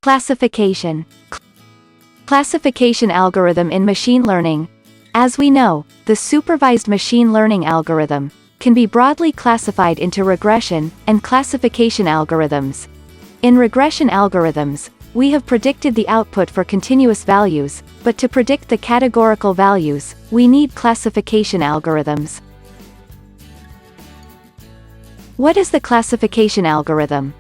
Classification. Classification algorithm in machine learning. As we know, the supervised machine learning algorithm can be broadly classified into regression and classification algorithms. In regression algorithms, we have predicted the output for continuous values, but to predict the categorical values, we need classification algorithms. What is the classification algorithm?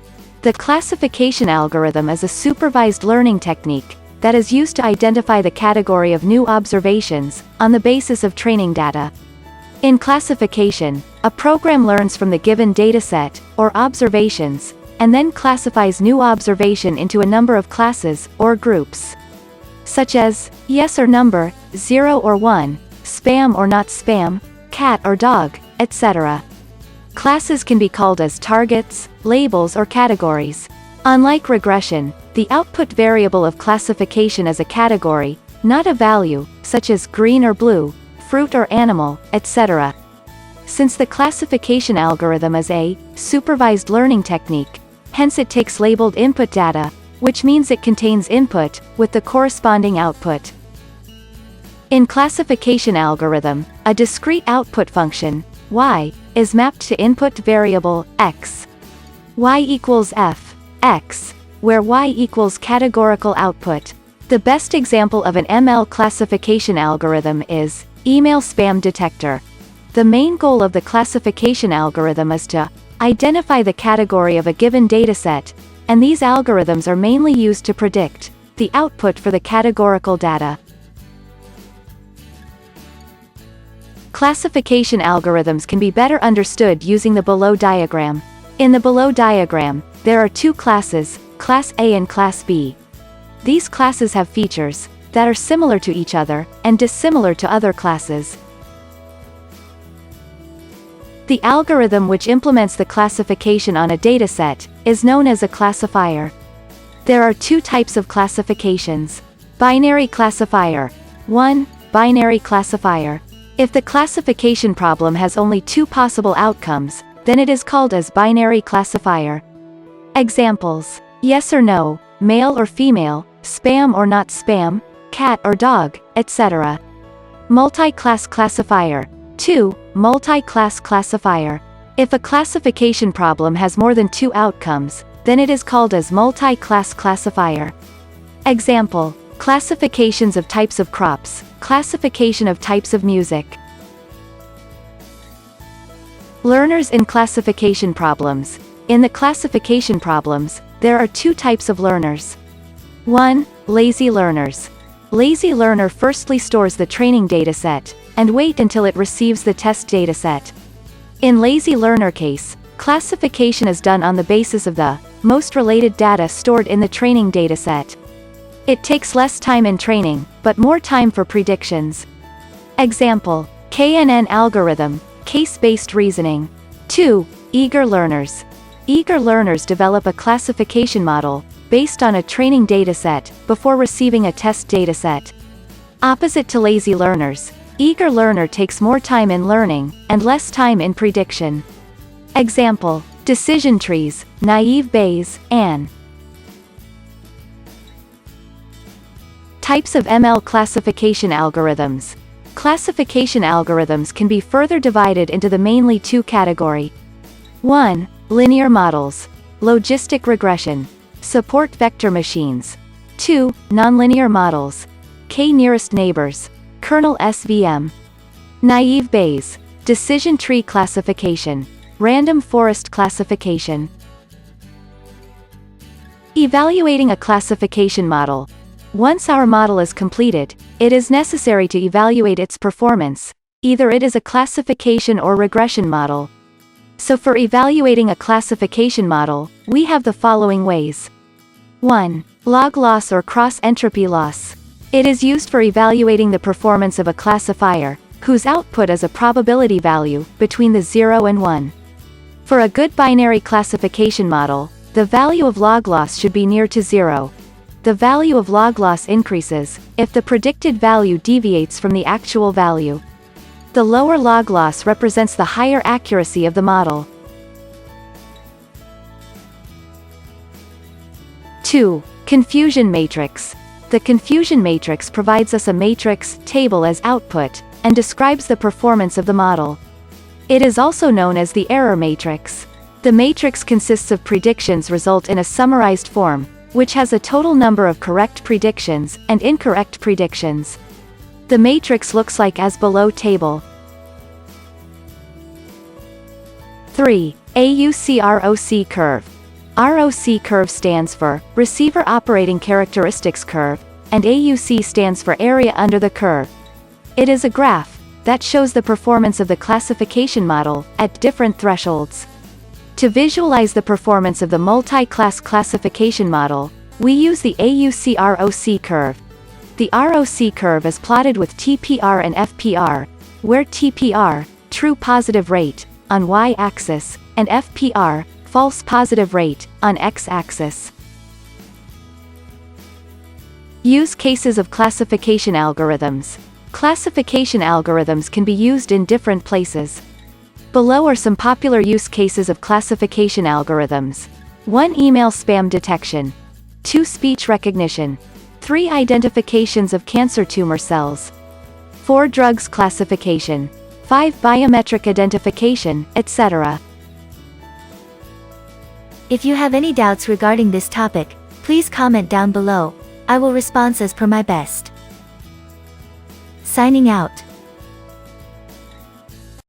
The classification algorithm is a supervised learning technique that is used to identify the category of new observations on the basis of training data. In classification, a program learns from the given dataset or observations and then classifies new observation into a number of classes or groups, such as yes or number, 0 or 1, spam or not spam, cat or dog, etc. Classes can be called as targets, labels or categories. Unlike regression, the output variable of classification is a category, not a value, such as green or blue, fruit or animal, etc. Since the classification algorithm is a supervised learning technique, hence it takes labeled input data, which means it contains input with the corresponding output. In classification algorithm, a discrete output function, y, is mapped to input variable, x. Y equals f, x, where y equals categorical output. The best example of an ML classification algorithm is email spam detector. The main goal of the classification algorithm is to identify the category of a given dataset, and these algorithms are mainly used to predict the output for the categorical data. Classification algorithms can be better understood using the below diagram. In the below diagram, there are two classes, Class A and Class B. These classes have features that are similar to each other and dissimilar to other classes. The algorithm which implements the classification on a dataset is known as a classifier. There are two types of classifications. Binary classifier. 1. Binary classifier. If the classification problem has only two possible outcomes, then it is called as binary classifier. Examples: yes or no, male or female, spam or not spam, cat or dog, etc. Multi-class classifier. 2. Multi-class classifier. If a classification problem has more than two outcomes, then it is called as multi-class classifier. Example: classifications of types of crops, classification of types of music. Learners in classification problems. In the classification problems, there are two types of learners. 1. Lazy learners. Lazy learner firstly stores the training dataset, and wait until it receives the test dataset. In lazy learner case, classification is done on the basis of the most related data stored in the training dataset. It takes less time in training, but more time for predictions. Example: KNN algorithm, case-based reasoning. 2. Eager learners. Eager learners develop a classification model based on a training dataset before receiving a test dataset. Opposite to lazy learners, eager learner takes more time in learning and less time in prediction. Example: decision trees, naive Bayes, Anne. Types of ML classification algorithms. Classification algorithms can be further divided into the mainly two categories. 1. Linear models. Logistic regression. Support vector machines. 2. Nonlinear models. K-nearest neighbors. Kernel SVM. Naive Bayes. Decision tree classification. Random forest classification. Evaluating a classification model. Once our model is completed, it is necessary to evaluate its performance. Either it is a classification or regression model. So for evaluating a classification model, we have the following ways. 1. Log loss or cross-entropy loss. It is used for evaluating the performance of a classifier, whose output is a probability value between the 0 and 1. For a good binary classification model, the value of log loss should be near to 0. The value of log loss increases if the predicted value deviates from the actual value. The lower log loss represents the higher accuracy of the model. 2. Confusion matrix. The confusion matrix provides us a matrix table as output, and describes the performance of the model. It is also known as the error matrix. The matrix consists of predictions result in a summarized form, which has a total number of correct predictions and incorrect predictions. The matrix looks like as below table. 3. ROC Curve. ROC Curve stands for Receiver Operating Characteristics Curve, and AUC stands for Area Under the Curve. It is a graph that shows the performance of the classification model at different thresholds. To visualize the performance of the multi-class classification model, we use the ROC curve. The ROC curve is plotted with TPR and FPR, where TPR, true positive rate, on y-axis, and FPR, false positive rate, on x-axis. Use cases of classification algorithms. Classification algorithms can be used in different places. Below are some popular use cases of classification algorithms. 1. Email spam detection. 2. Speech recognition. 3. Identifications of cancer tumor cells. 4. Drugs classification. 5. Biometric identification, etc. If you have any doubts regarding this topic, please comment down below. I will respond as per my best. Signing out.